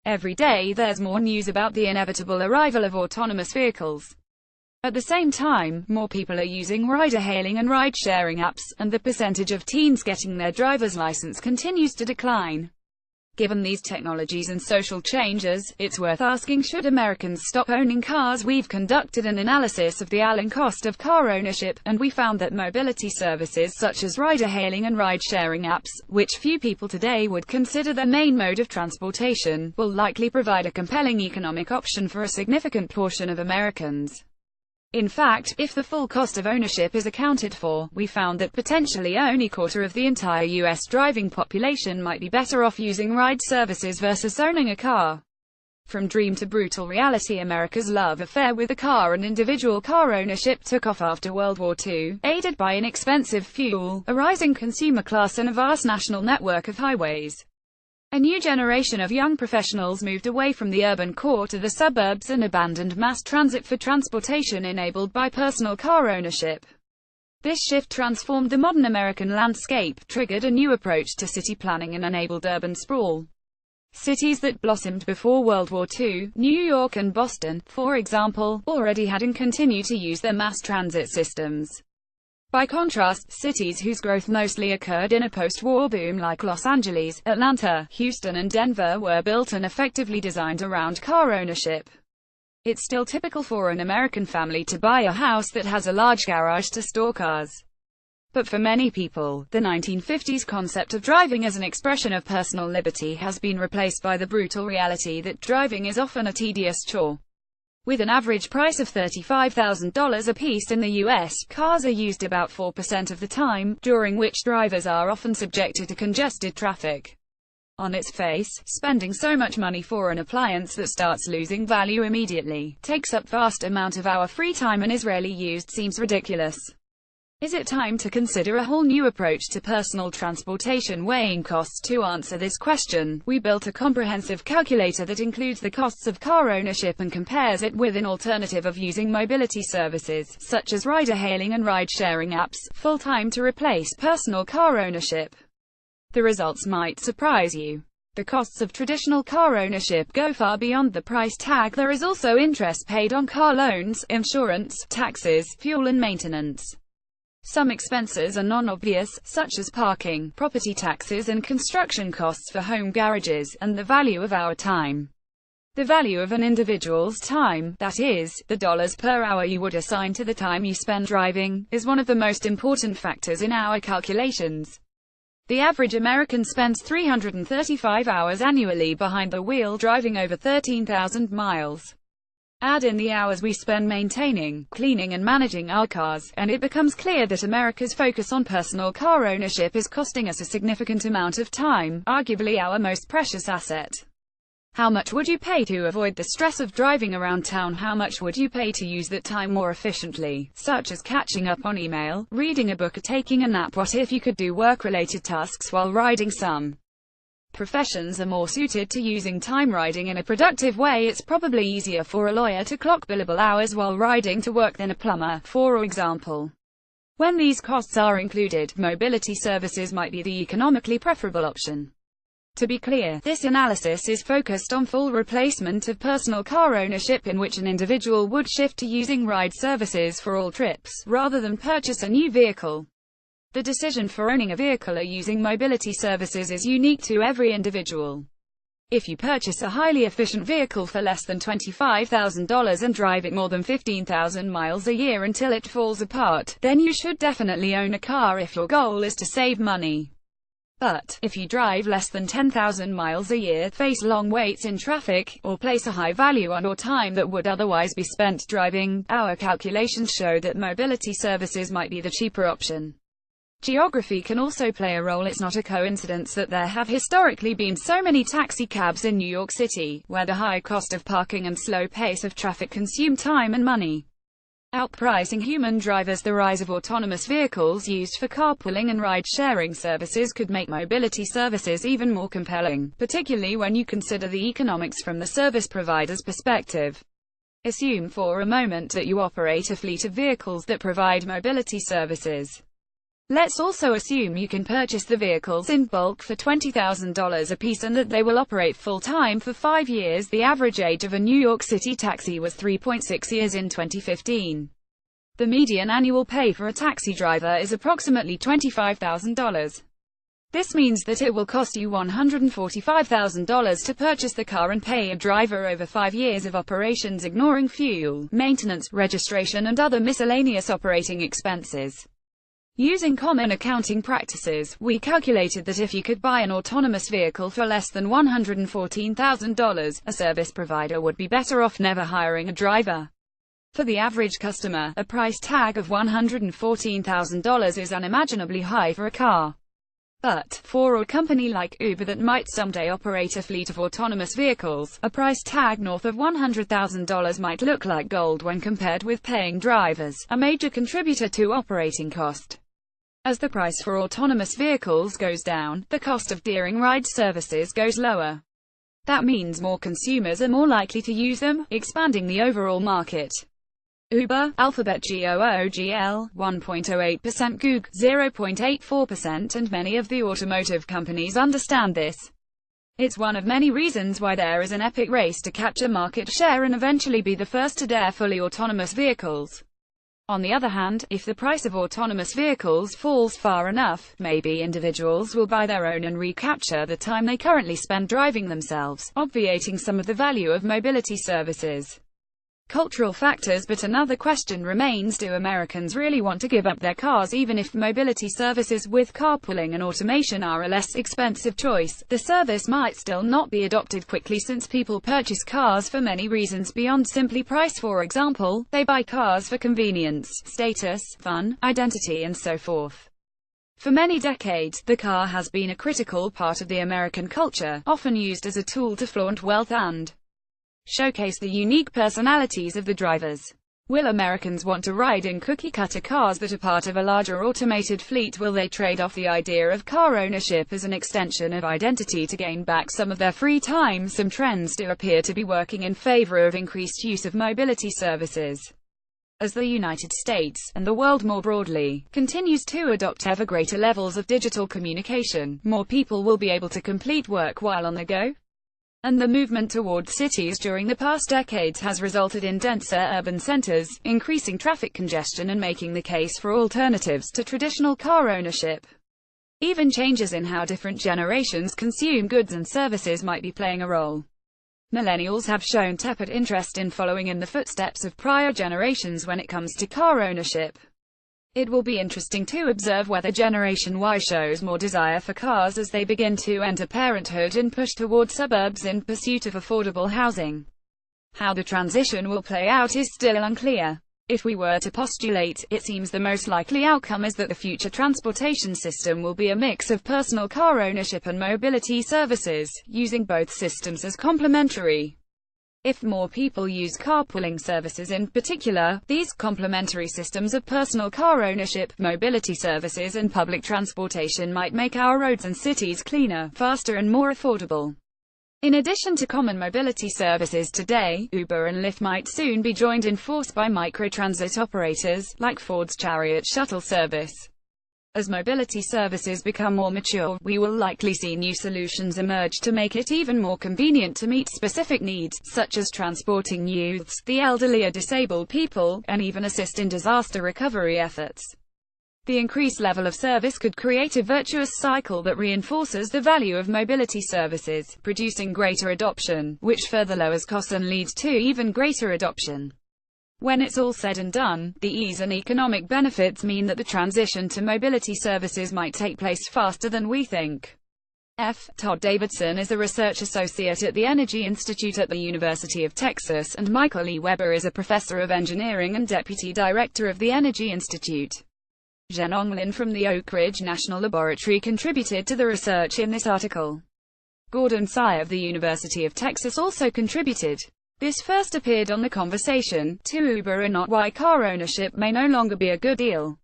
Every day there's more news about the inevitable arrival of autonomous vehicles. At the same time, more people are using ride-hailing and ride-sharing apps, and the percentage of teens getting their driver's license continues to decline. Given these technologies and social changes, it's worth asking, should Americans stop owning cars? We've conducted an analysis of the all-in cost of car ownership, and we found that mobility services such as ride-hailing and ride-sharing apps, which few people today would consider their main mode of transportation, will likely provide a compelling economic option for a significant portion of Americans. In fact, if the full cost of ownership is accounted for, we found that potentially only a quarter of the entire U.S. driving population might be better off using ride services versus owning a car. From dream to brutal reality, America's love affair with the car and individual car ownership took off after World War II, aided by inexpensive fuel, a rising consumer class and a vast national network of highways. A new generation of young professionals moved away from the urban core to the suburbs and abandoned mass transit for transportation enabled by personal car ownership. This shift transformed the modern American landscape, triggered a new approach to city planning and enabled urban sprawl. Cities that blossomed before World War II, New York and Boston, for example, already had and continue to use their mass transit systems. By contrast, cities whose growth mostly occurred in a post-war boom like Los Angeles, Atlanta, Houston and Denver were built and effectively designed around car ownership. It's still typical for an American family to buy a house that has a large garage to store cars. But for many people, the 1950s concept of driving as an expression of personal liberty has been replaced by the brutal reality that driving is often a tedious chore. With an average price of $35,000 apiece in the U.S., cars are used about 4% of the time, during which drivers are often subjected to congested traffic. On its face, spending so much money for an appliance that starts losing value immediately, takes up vast amount of our free time and is rarely used seems ridiculous. Is it time to consider a whole new approach to personal transportation, weighing costs? To answer this question, we built a comprehensive calculator that includes the costs of car ownership and compares it with an alternative of using mobility services, such as ride-hailing and ride-sharing apps, full-time to replace personal car ownership. The results might surprise you. The costs of traditional car ownership go far beyond the price tag. There is also interest paid on car loans, insurance, taxes, fuel and maintenance. Some expenses are non-obvious, such as parking, property taxes and construction costs for home garages, and the value of our time. The value of an individual's time, that is, the dollars per hour you would assign to the time you spend driving, is one of the most important factors in our calculations. The average American spends 335 hours annually behind the wheel, driving over 13,000 miles. Add in the hours we spend maintaining, cleaning and managing our cars, and it becomes clear that America's focus on personal car ownership is costing us a significant amount of time, arguably our most precious asset. How much would you pay to avoid the stress of driving around town? How much would you pay to use that time more efficiently, such as catching up on email, reading a book or taking a nap? What if you could do work-related tasks while riding? Some professions are more suited to using time riding in a productive way. It's probably easier for a lawyer to clock billable hours while riding to work than a plumber, for example. When these costs are included, mobility services might be the economically preferable option. To be clear, this analysis is focused on full replacement of personal car ownership, in which an individual would shift to using ride services for all trips, rather than purchase a new vehicle. The decision for owning a vehicle or using mobility services is unique to every individual. If you purchase a highly efficient vehicle for less than $25,000 and drive it more than 15,000 miles a year until it falls apart, then you should definitely own a car if your goal is to save money. But, if you drive less than 10,000 miles a year, face long waits in traffic, or place a high value on your time that would otherwise be spent driving, our calculations show that mobility services might be the cheaper option. Geography can also play a role. It's not a coincidence that there have historically been so many taxi cabs in New York City, where the high cost of parking and slow pace of traffic consume time and money, outpricing human drivers. The rise of autonomous vehicles used for carpooling and ride-sharing services could make mobility services even more compelling, particularly when you consider the economics from the service provider's perspective. Assume for a moment that you operate a fleet of vehicles that provide mobility services. Let's also assume you can purchase the vehicles in bulk for $20,000 apiece and that they will operate full-time for 5 years. The average age of a New York City taxi was 3.6 years in 2015. The median annual pay for a taxi driver is approximately $25,000. This means that it will cost you $145,000 to purchase the car and pay a driver over 5 years of operations, ignoring fuel, maintenance, registration and other miscellaneous operating expenses. Using common accounting practices, we calculated that if you could buy an autonomous vehicle for less than $114,000, a service provider would be better off never hiring a driver. For the average customer, a price tag of $114,000 is unimaginably high for a car. But, for a company like Uber that might someday operate a fleet of autonomous vehicles, a price tag north of $100,000 might look like gold when compared with paying drivers, a major contributor to operating cost. As the price for autonomous vehicles goes down, the cost of sharing ride services goes lower. That means more consumers are more likely to use them, expanding the overall market. Uber, Alphabet Google, 1.08%, Google, 0.84%, and many of the automotive companies understand this. It's one of many reasons why there is an epic race to capture market share and eventually be the first to dare fully autonomous vehicles. On the other hand, if the price of autonomous vehicles falls far enough, maybe individuals will buy their own and recapture the time they currently spend driving themselves, obviating some of the value of mobility services. Cultural factors. But another question remains: do Americans really want to give up their cars? Even if mobility services with carpooling and automation are a less expensive choice, the service might still not be adopted quickly since people purchase cars for many reasons beyond simply price. For example, they buy cars for convenience, status, fun, identity, and so forth. For many decades, the car has been a critical part of the American culture, often used as a tool to flaunt wealth and showcase the unique personalities of the drivers. Will Americans want to ride in cookie-cutter cars that are part of a larger automated fleet? Will they trade off the idea of car ownership as an extension of identity to gain back some of their free time? Some trends do appear to be working in favor of increased use of mobility services. As the United States, and the world more broadly, continues to adopt ever greater levels of digital communication, more people will be able to complete work while on the go. And the movement toward cities during the past decades has resulted in denser urban centers, increasing traffic congestion and making the case for alternatives to traditional car ownership. Even changes in how different generations consume goods and services might be playing a role. Millennials have shown tepid interest in following in the footsteps of prior generations when it comes to car ownership. It will be interesting to observe whether Generation Y shows more desire for cars as they begin to enter parenthood and push toward suburbs in pursuit of affordable housing. How the transition will play out is still unclear. If we were to postulate, it seems the most likely outcome is that the future transportation system will be a mix of personal car ownership and mobility services, using both systems as complementary. If more people use carpooling services in particular, these complementary systems of personal car ownership, mobility services and public transportation might make our roads and cities cleaner, faster and more affordable. In addition to common mobility services today, Uber and Lyft might soon be joined in force by microtransit operators, like Ford's Chariot shuttle service. As mobility services become more mature, we will likely see new solutions emerge to make it even more convenient to meet specific needs, such as transporting youths, the elderly or disabled people, and even assist in disaster recovery efforts. The increased level of service could create a virtuous cycle that reinforces the value of mobility services, producing greater adoption, which further lowers costs and leads to even greater adoption. When it's all said and done, the ease and economic benefits mean that the transition to mobility services might take place faster than we think. Todd Davidson is a research associate at the Energy Institute at the University of Texas, and Michael E. Weber is a professor of engineering and deputy director of the Energy Institute. Zhenong Lin from the Oak Ridge National Laboratory contributed to the research in this article. Gordon Tsai of the University of Texas also contributed. This first appeared on The Conversation, to Uber or Not: Why Car Ownership May No Longer Be a Good Deal.